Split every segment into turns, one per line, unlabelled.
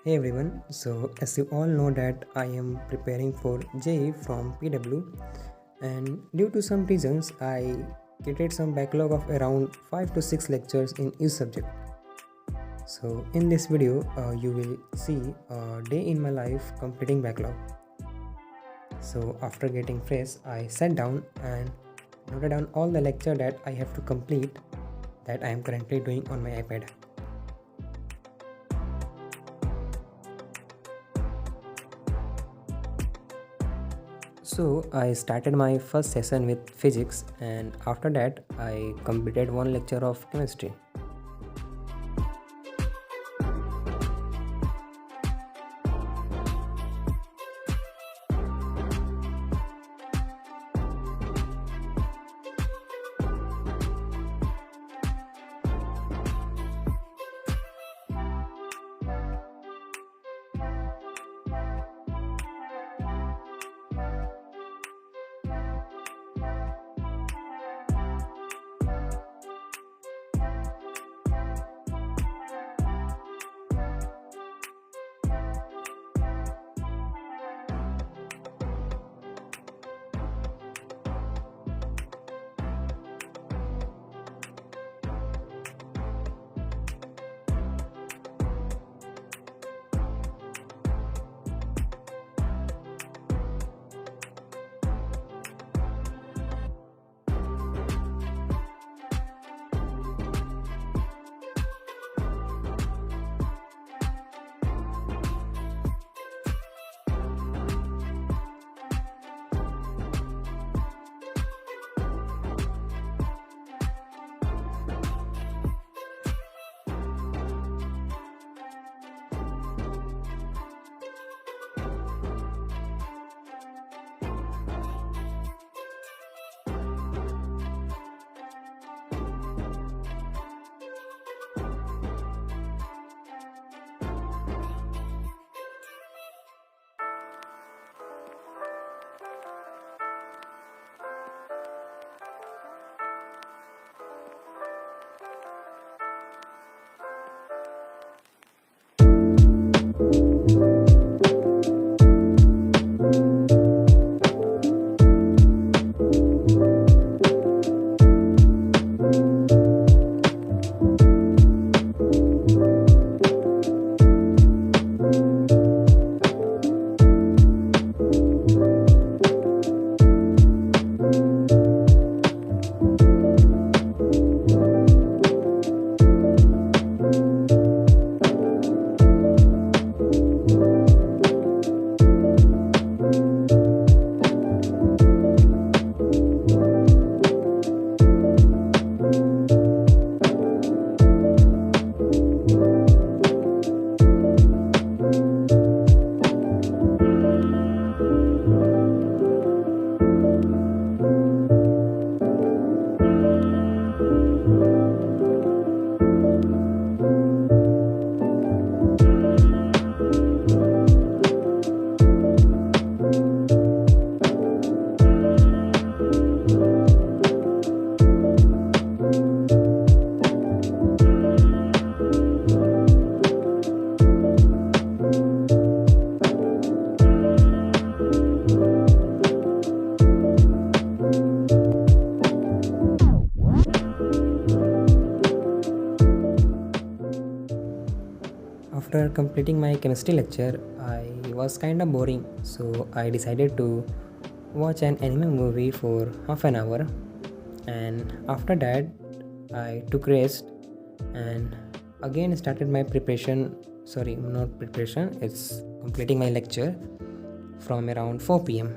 Hey everyone, so as you all know that I am preparing for JEE from PW, and due to some reasons I created some backlog of around 5 to 6 lectures in each subject. So in this video you will see a day in my life completing backlog. So after getting fresh I sat down and noted down all the lecture that I have to complete that I am currently doing on my iPad. So I started my first session with physics, and after that I completed one lecture of chemistry. After completing my chemistry lecture, I was kinda boring, so I decided to watch an anime movie for half an hour. And after that, I took rest and again started my preparation. Sorry, not preparation, it's completing my lecture from around 4 pm.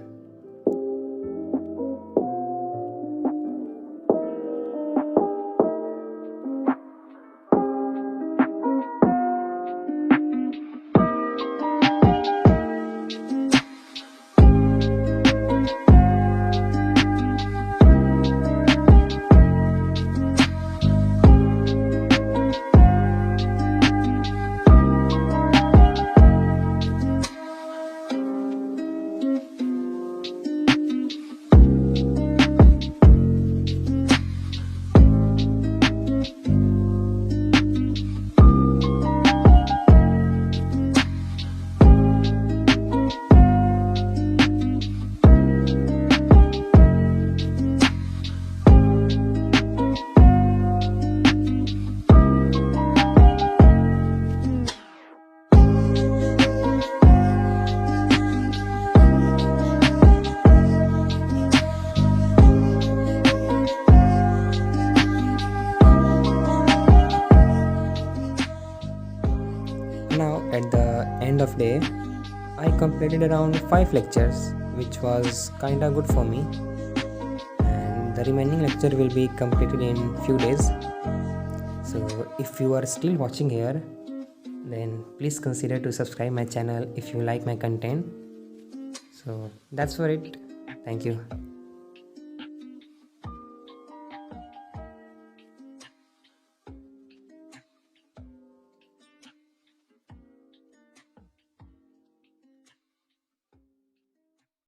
half day, I completed around 5 lectures, which was kinda good for me. And the remaining lecture will be completed in few days. So if you are still watching here, then please consider to subscribe my channel if you like my content. So that's for it. Thank you.